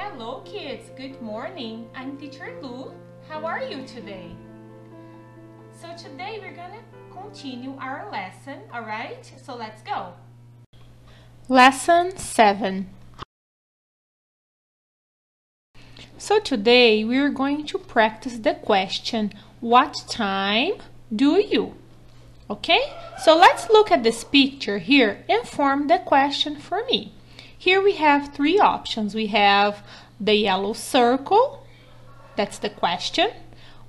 Hello kids, good morning. I'm teacher Lu. How are you today? So today we're gonna continue our lesson, alright? So let's go. Lesson 7. So today we're going to practice the question, what time do you? Okay? So let's look at this picture here and form the question for me. Here we have three options. We have the yellow circle, that's the question.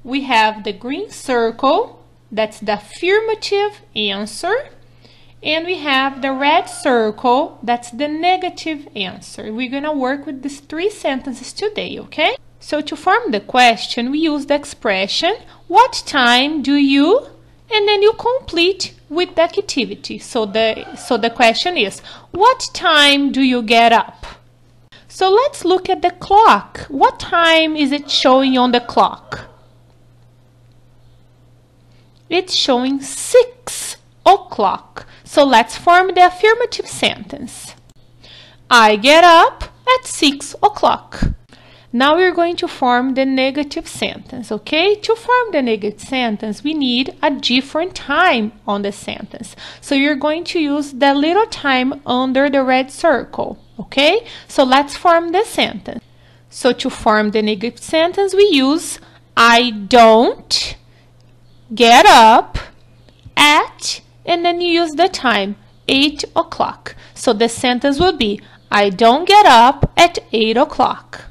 We have the green circle, that's the affirmative answer. And we have the red circle, that's the negative answer. We're going to work with these three sentences today, okay? So to form the question, we use the expression, what time do you? And then you complete with the activity. So the question is, what time do you get up? So let's look at the clock. What time is it showing on the clock? It's showing 6 o'clock. So let's form the affirmative sentence. I get up at 6 o'clock. Now we're going to form the negative sentence, okay? To form the negative sentence, we need a different time on the sentence. So you're going to use the little time under the red circle, okay? So let's form the sentence. So to form the negative sentence, we use I don't get up at, and then you use the time, 8 o'clock. So the sentence will be, I don't get up at 8 o'clock.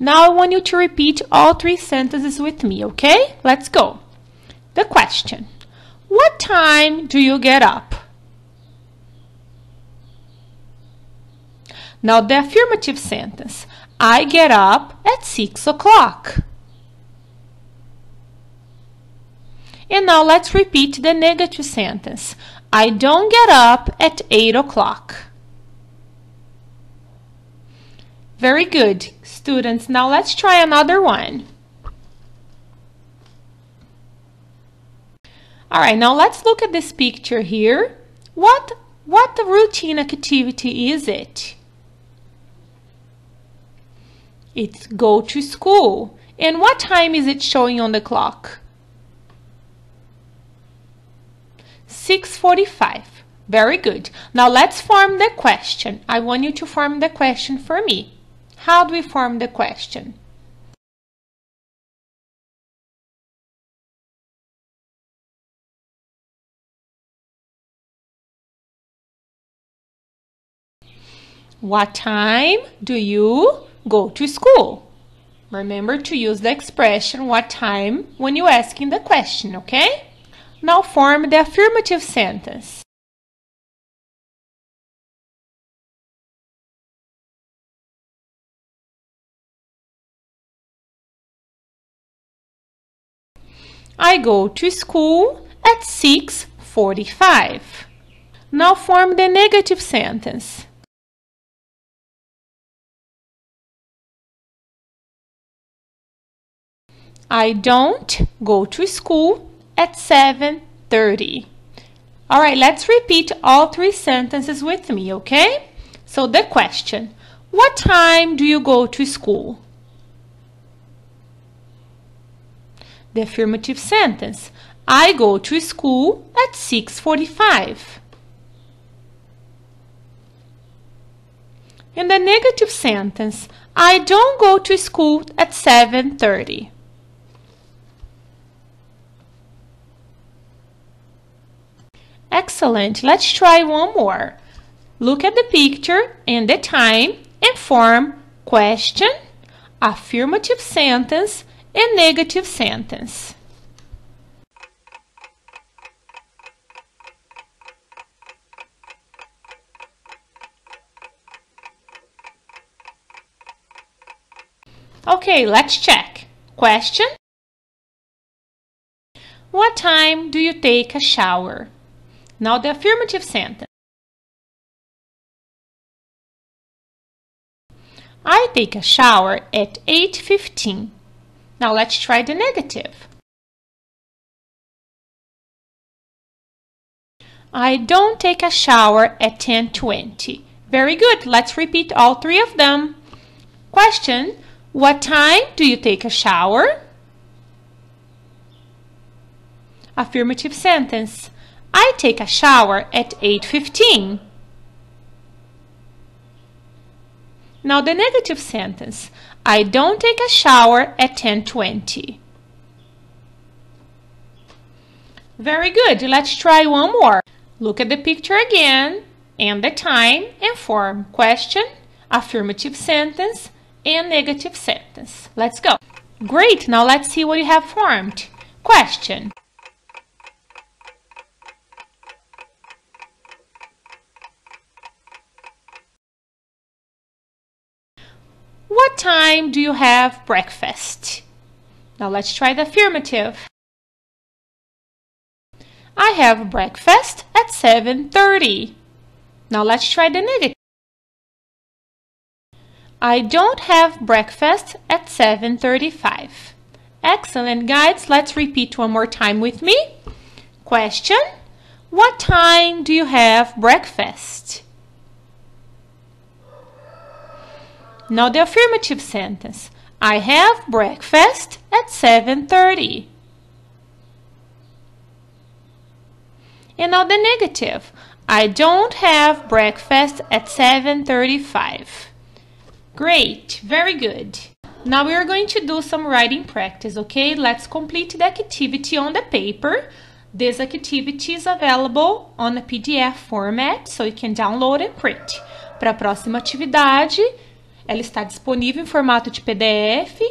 Now I want you to repeat all three sentences with me, okay? Let's go. The question, what time do you get up? Now the affirmative sentence, I get up at 6 o'clock. And now let's repeat the negative sentence, I don't get up at 8 o'clock. Very good, students. Now let's try another one. All right, now let's look at this picture here. What routine activity is it? It's go to school. And what time is it showing on the clock? 6:45. Very good. Now let's form the question. I want you to form the question for me. How do we form the question? What time do you go to school? Remember to use the expression what time when you're asking the question, okay? Now form the affirmative sentence. I go to school at 6:45. Now form the negative sentence. I don't go to school at 7:30. All right, let's repeat all three sentences with me, okay? So the question, what time do you go to school? The affirmative sentence, I go to school at 6:45. And the negative sentence, I don't go to school at 7:30. Excellent. Let's try one more. Look at the picture and the time and form question, affirmative sentence, and negative sentence. Okay, let's check. Question. What time do you take a shower? Now the affirmative sentence. I take a shower at 8:15. Now let's try the negative. I don't take a shower at 10:20. Very good. Let's repeat all three of them. Question: what time do you take a shower? Affirmative sentence: I take a shower at 8:15. Now the negative sentence: I don't take a shower at 10:20. Very good. Let's try one more. Look at the picture again and the time and form question, affirmative sentence, and negative sentence. Let's go. Great. Now let's see what you have formed. Question: what time do you have breakfast? Now let's try the affirmative. I have breakfast at 7:30. Now let's try the negative. I don't have breakfast at 7:35. Excellent, guys. Let's repeat one more time with me. Question: what time do you have breakfast? Now the affirmative sentence. I have breakfast at 7:30. And now the negative. I don't have breakfast at 7:35. Great, very good. Now we are going to do some writing practice, okay? Let's complete the activity on the paper. This activity is available on a PDF format, so you can download and print. Para a próxima atividade, ela está disponível em formato de PDF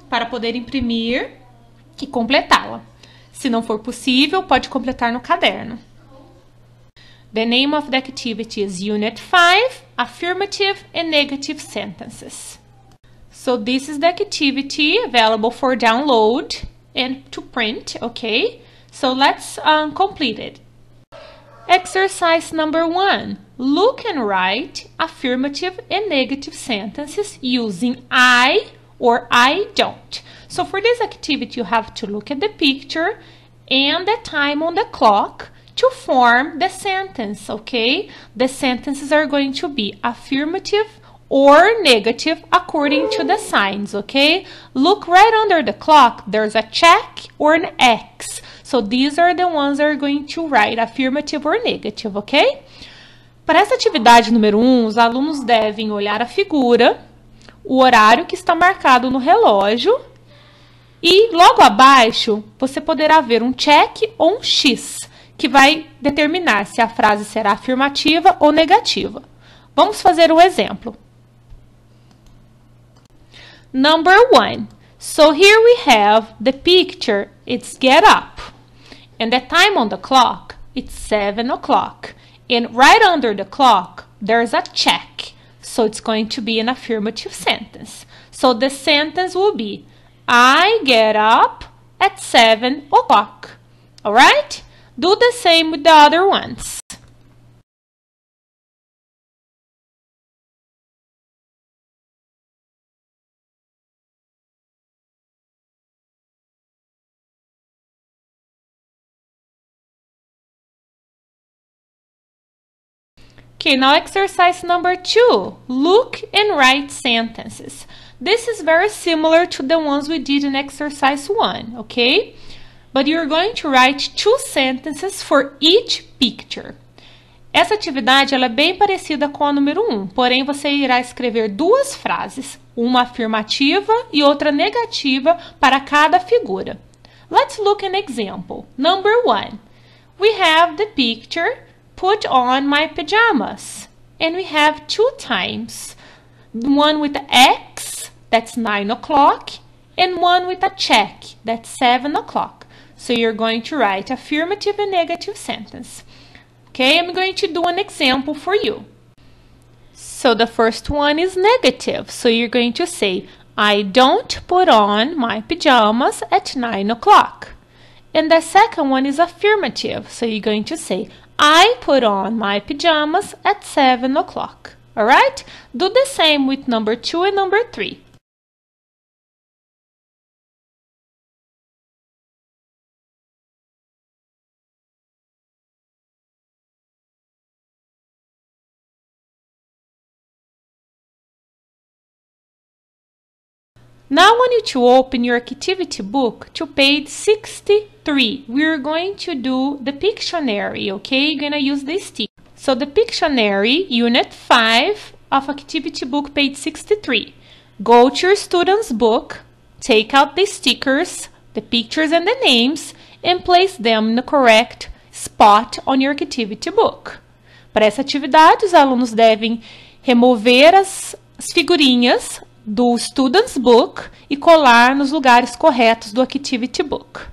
para poder imprimir e completá-la. Se não for possível, pode completar no caderno. The name of the activity is Unit 5, Affirmative and Negative Sentences. So this is the activity available for download and to print, okay? So let's complete it. Exercise number 1. Look and write affirmative and negative sentences using I or I don't. So for this activity, you have to look at the picture and the time on the clock to form the sentence, okay? The sentences are going to be affirmative or negative according to the signs, okay? Look right under the clock, there's a check or an X. So these are the ones that are going to write affirmative or negative, ok? Para essa atividade número 1, os alunos devem olhar a figura, o horário que está marcado no relógio e logo abaixo você poderá ver um check ou um X, que vai determinar se a frase será afirmativa ou negativa. Vamos fazer um exemplo. Number 1. So here we have the picture, it's get up. And the time on the clock, it's 7 o'clock. And right under the clock, there's a check. So it's going to be an affirmative sentence. So the sentence will be, I get up at 7 o'clock. All right? Do the same with the other ones. Okay, now exercise number 2. Look and write sentences. This is very similar to the ones we did in exercise 1, okay? But you're going to write 2 sentences for each picture. Essa atividade ela é bem parecida com a número 1, porém você irá escrever 2 frases, uma afirmativa e outra negativa para cada figura. Let's look at an example. Number 1. We have the picture, put on my pajamas. And we have 2 times. One with the X, that's 9 o'clock, and one with a check, that's 7 o'clock. So you're going to write affirmative and negative sentence. Okay, I'm going to do an example for you. So the first one is negative. So you're going to say, I don't put on my pajamas at 9 o'clock. And the second one is affirmative. So you're going to say, I put on my pajamas at 7 o'clock. All right? Do the same with number 2 and number 3. Now I want you to open your activity book to page 63. We're going to do the Pictionary, okay? You're going to use the stick. So the Pictionary, Unit 5 of activity book, page 63. Go to your student's book, take out the stickers, the pictures and the names, and place them in the correct spot on your activity book. Para essa atividade, os alunos devem remover as figurinhas do Student's Book e colar nos lugares corretos do Activity Book.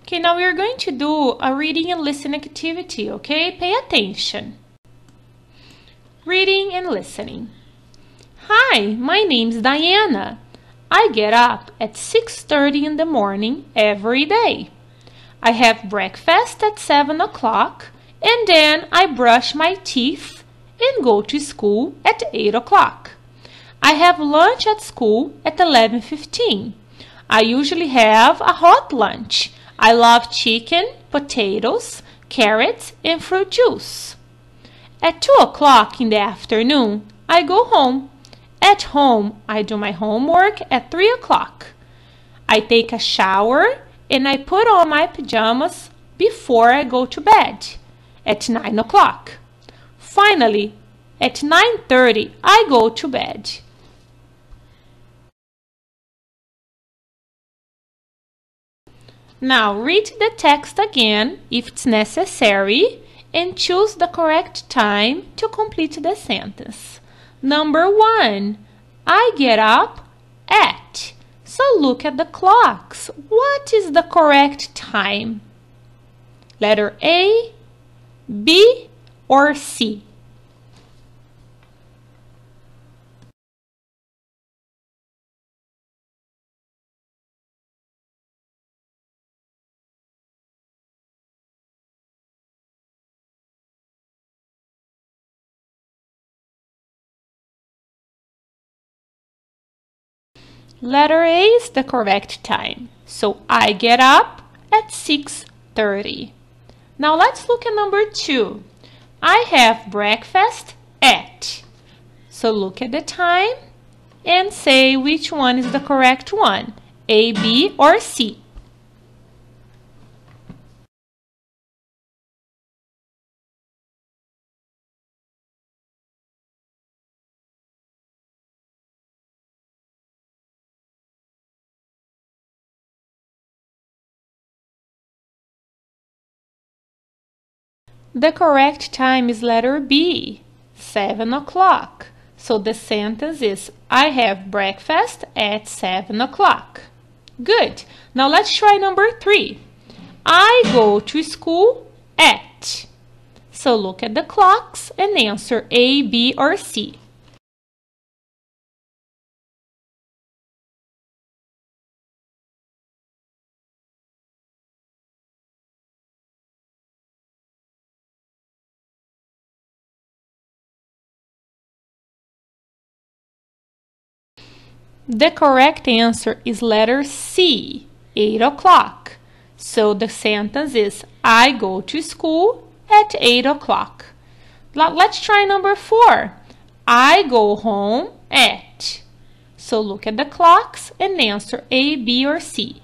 Okay, now we are going to do a reading and listening activity, okay? Pay attention. Reading and listening. Hi, my name's Diana. I get up at 6:30 in the morning every day. I have breakfast at 7 o'clock and then I brush my teeth and go to school at 8 o'clock. I have lunch at school at 11:15. I usually have a hot lunch. I love chicken, potatoes, carrots, and fruit juice. At 2 o'clock in the afternoon, I go home. At home, I do my homework at 3 o'clock. I take a shower and I put on my pajamas before I go to bed at 9 o'clock. Finally, at 9:30, I go to bed. Now read the text again if it's necessary and choose the correct time to complete the sentence. Number 1, I get up at. So look at the clocks. What is the correct time? Letter A, B, or C? Letter A is the correct time. So I get up at 6:30. Now let's look at number 2. I have breakfast at. So look at the time and say which one is the correct one, A, B, or C. The correct time is letter B, 7 o'clock. So the sentence is, I have breakfast at 7 o'clock. Good. Now let's try number 3. I go to school at. So look at the clocks and answer A, B, or C. The correct answer is letter C, 8 o'clock. So the sentence is, I go to school at 8 o'clock. Let's try number 4. I go home at. So look at the clocks and answer A, B, or C.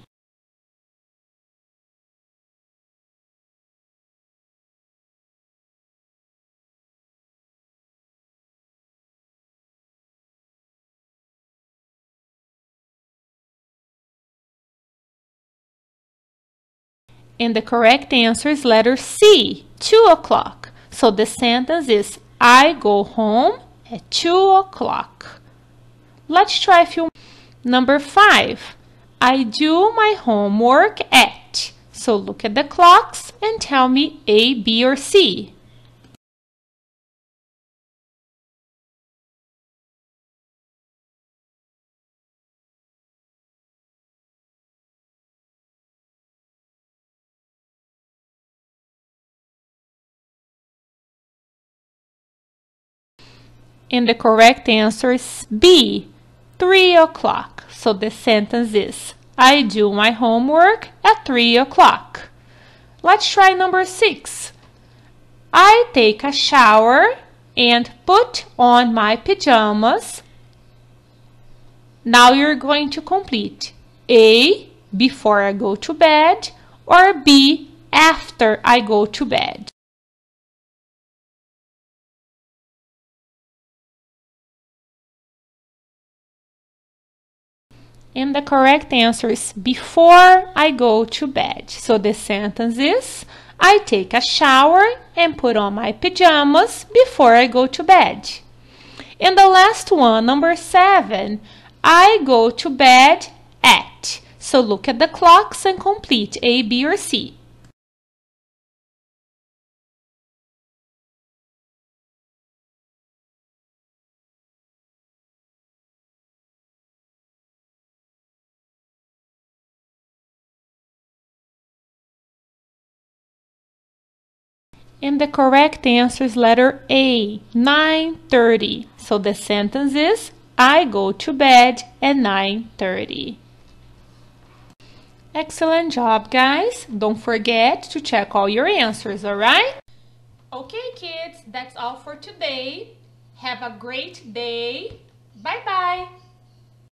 And the correct answer is letter C, 2 o'clock. So the sentence is, I go home at 2 o'clock. Let's try a few. Number 5, I do my homework at. So look at the clocks and tell me A, B, or C. And the correct answer is B, 3 o'clock. So the sentence is, I do my homework at 3 o'clock. Let's try number 6. I take a shower and put on my pajamas. Now you're going to complete A, before I go to bed, or B, after I go to bed. And the correct answer is before I go to bed. So the sentence is, I take a shower and put on my pajamas before I go to bed. And the last one, number 7, I go to bed at. So look at the clocks and complete A, B, or C. And the correct answer is letter A, 9:30. So the sentence is, I go to bed at 9:30. Excellent job, guys. Don't forget to check all your answers, alright? Okay, kids, that's all for today. Have a great day. Bye-bye.